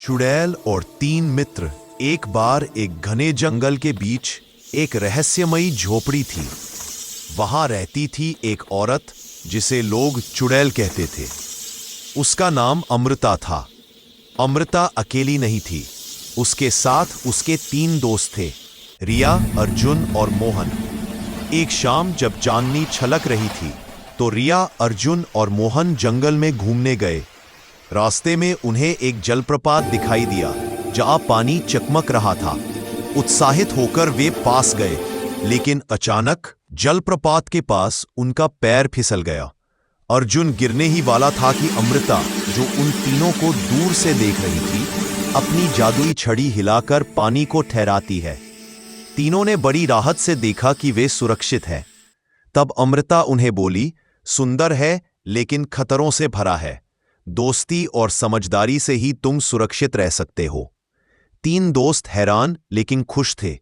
चुड़ैल और तीन मित्र। एक बार एक घने जंगल के बीच एक रहस्यमयी झोपड़ी थी। वहां रहती थी एक औरत जिसे लोग चुड़ैल कहते थे। उसका नाम अमृता था। अमृता अकेली नहीं थी, उसके साथ उसके तीन दोस्त थे, रिया, अर्जुन और मोहन। एक शाम जब चांदनी छलक रही थी तो रिया, अर्जुन और मोहन जंगल में घूमने गए। रास्ते में उन्हें एक जलप्रपात दिखाई दिया जहां पानी चकमक रहा था। उत्साहित होकर वे पास गए, लेकिन अचानक जलप्रपात के पास उनका पैर फिसल गया। अर्जुन गिरने ही वाला था कि अमृता, जो उन तीनों को दूर से देख रही थी, अपनी जादुई छड़ी हिलाकर पानी को ठहराती है। तीनों ने बड़ी राहत से देखा कि वे सुरक्षित हैं। तब अमृता उन्हें बोली, सुंदर है लेकिन खतरों से भरा है। दोस्ती और समझदारी से ही तुम सुरक्षित रह सकते हो। तीन दोस्त हैरान लेकिन खुश थे।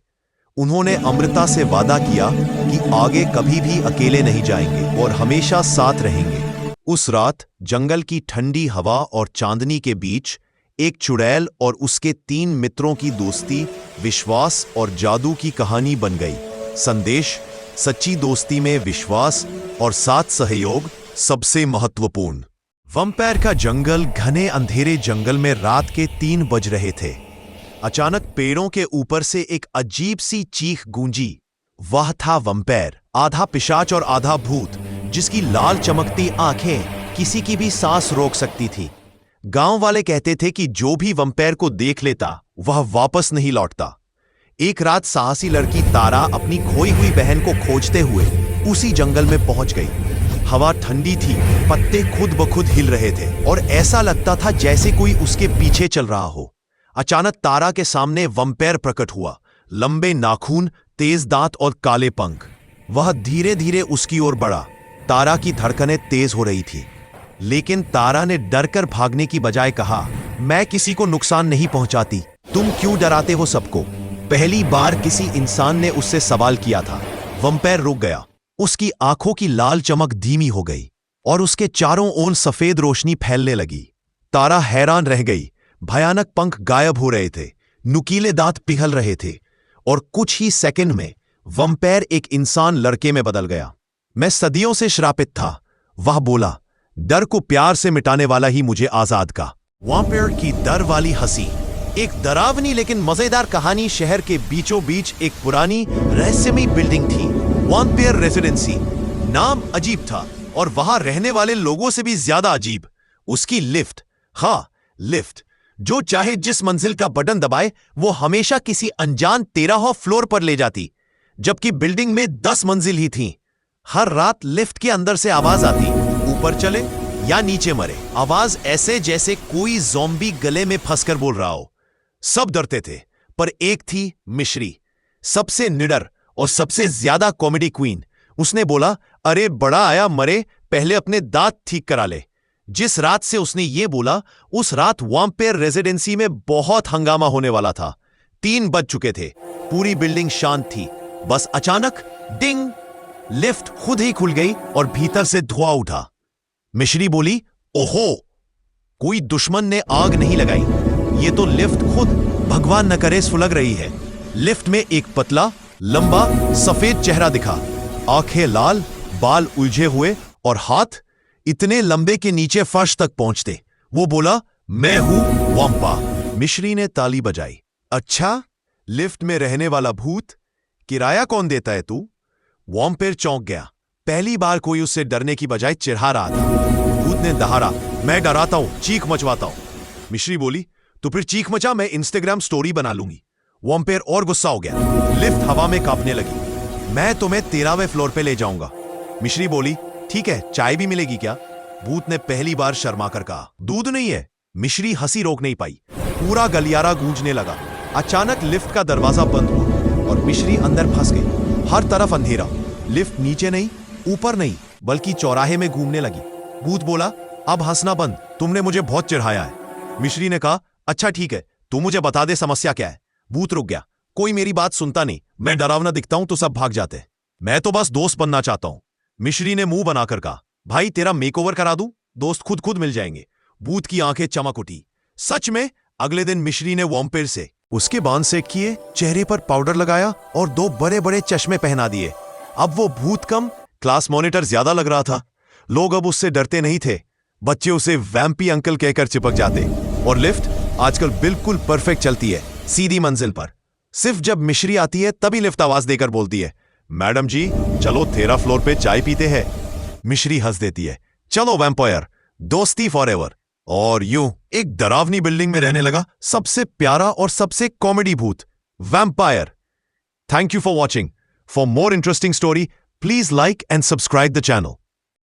उन्होंने अमृता से वादा किया कि आगे कभी भी अकेले नहीं जाएंगे और हमेशा साथ रहेंगे। उस रात जंगल की ठंडी हवा और चांदनी के बीच एक चुड़ैल और उसके तीन मित्रों की दोस्ती, विश्वास और जादू की कहानी बन गई। संदेश: सच्ची दोस्ती में विश्वास और साथ सहयोग सबसे महत्वपूर्ण। वंपायर का जंगल घने अंधेरे जंगल में रात के 3 बज रहे थे। अचानक पेड़ों के ऊपर से एक अजीब सी चीख गूंजी। वह था वंपायर, आधा पिशाच और आधा भूत, जिसकी लाल चमकती आंखें किसी की भी सांस रोक सकती थी। गांव वाले कहते थे कि जो भी वंपायर को देख लेता वह वापस नहीं लौटता। एक रात साहसी लड़की तारा अपनी खोई हुई बहन को खोजते हुए उसी जंगल में पहुंच गई। हवा ठंडी थी, पत्ते खुद ब खुद हिल रहे थे और ऐसा लगता था जैसे कोई उसके पीछे चल रहा हो। अचानक तारा के सामने वंपायर प्रकट हुआ। लंबे नाखून, तेज दांत और काले पंख। वह धीरे धीरे उसकी ओर बढ़ा। तारा की धड़कनें तेज हो रही थी, लेकिन तारा ने डरकर भागने की बजाय कहा, मैं किसी को नुकसान नहीं पहुंचाती, तुम क्यों डराते हो सबको? पहली बार किसी इंसान ने उससे सवाल किया था। वंपायर रुक गया। उसकी आंखों की लाल चमक धीमी हो गई और उसके चारों ओर सफेद रोशनी फैलने लगी। तारा हैरान रह गई। भयानक पंख गायब हो रहे थे, नुकीले दांत पिघल रहे थे और कुछ ही सेकंड में वंपायर एक इंसान लड़के में बदल गया। मैं सदियों से श्रापित था, वह बोला। डर को प्यार से मिटाने वाला ही मुझे आजाद का। वंपायर की डर वाली हंसी। एक डरावनी लेकिन मजेदार कहानी। शहर के बीचों बीच एक पुरानी रहस्यमयी बिल्डिंग थी, वंपायर रेजिडेंसी। नाम अजीब था और वहां रहने वाले लोगों से भी ज्यादा अजीब। उसकी लिफ्ट, हाँ लिफ्ट, जो चाहे जिस मंजिल का बटन दबाए वो हमेशा किसी अनजान 13वां फ्लोर पर ले जाती, जबकि बिल्डिंग में 10 मंजिल ही थी। हर रात लिफ्ट के अंदर से आवाज आती, ऊपर चले या नीचे मरे। आवाज ऐसे जैसे कोई ज़ॉम्बी गले में फंसकर बोल रहा हो। सब डरते थे, पर एक थी मिश्री, सबसे निडर और सबसे ज्यादा कॉमेडी क्वीन। उसने बोला, अरे बड़ा आया मरे, पहले अपने दांत ठीक करा ले। जिस रात से उसने ये बोला, उस रात वंपायर रेजिडेंसी में बहुत हंगामा होने वाला था। 3 बज चुके थे, पूरी बिल्डिंग शांत थी। बस अचानक डिंग, लिफ्ट खुद ही खुल गई और भीतर से धुआं उठा। मिश्री बोली, ओहो, कोई दुश्मन ने आग नहीं लगाई, ये तो लिफ्ट खुद भगवान न करे सुलग रही है। लिफ्ट में एक पतला, लंबा, सफेद चेहरा दिखा। आंखें लाल, बाल उलझे हुए और हाथ इतने लंबे कि नीचे फर्श तक पहुंचते। वो बोला, मैं हूं वंपा। मिश्री ने ताली बजाई। अच्छा, लिफ्ट में रहने वाला भूत, किराया कौन देता है तू? वंपायर चौंक गया। पहली बार कोई उससे डरने की बजाय चिढ़ा रहा था। भूत ने दहाड़ा, मैं डराता हूं, चीख मचवाता हूं। मिश्री बोली, तो फिर चीख मचा, मैं इंस्टाग्राम स्टोरी बना लूंगी। वंपायर और गुस्सा हो गया। लिफ्ट हवा में कांपने लगी। मैं तुम्हें 13वें फ्लोर पे ले जाऊंगा। मिश्री बोली, ठीक है, चाय भी मिलेगी क्या? भूत ने पहली बार शर्मा कर कहा, दूध नहीं है। मिश्री हंसी रोक नहीं पाई। पूरा गलियारा गूंजने लगा। अचानक लिफ्ट का दरवाजा बंद हुआ और मिश्री अंदर फंस गई। हर तरफ अंधेरा। लिफ्ट नीचे नहीं, ऊपर नहीं, बल्कि चौराहे में घूमने लगी। भूत बोला, अब हंसना बंद, तुमने मुझे बहुत चिढ़ाया है। मिश्री ने कहा, अच्छा ठीक है, तू मुझे बता दे समस्या क्या है। भूत रुक गया। कोई मेरी बात सुनता नहीं। मैं डरावना दिखता हूं तो सब भाग जाते हैं। मैं तो बस दोस्त बनना चाहता हूं। मिश्री ने मुंह बनाकर कहा, भाई तेरा मेकओवर करा दूं, दोस्त खुद खुद मिल जाएंगे। भूत की आंखें चमक उठी। सच में? अगले दिन मिश्री ने वॉम्पिर से उसके बांध से किए, चेहरे पर पाउडर लगाया और 2 बड़े बड़े चश्मे पहना दिए। अब वो भूत कम, क्लास मॉनिटर ज्यादा लग रहा था। लोग अब उससे डरते नहीं थे। बच्चे उसे वैम्पी अंकल कहकर चिपक जाते। और लिफ्ट आजकल बिल्कुल परफेक्ट चलती है, सीधी मंजिल पर। सिर्फ जब मिश्री आती है तभी लिफ्ट आवाज देकर बोलती है, मैडम जी चलो 13 फ्लोर पे चाय पीते हैं। मिश्री हंस देती है, चलो वैम्पायर, दोस्ती फॉरएवर। और यूं एक डरावनी बिल्डिंग में रहने लगा सबसे प्यारा और सबसे कॉमेडी भूत, vampire. Thank you for watching. For more interesting story, please like and subscribe the channel.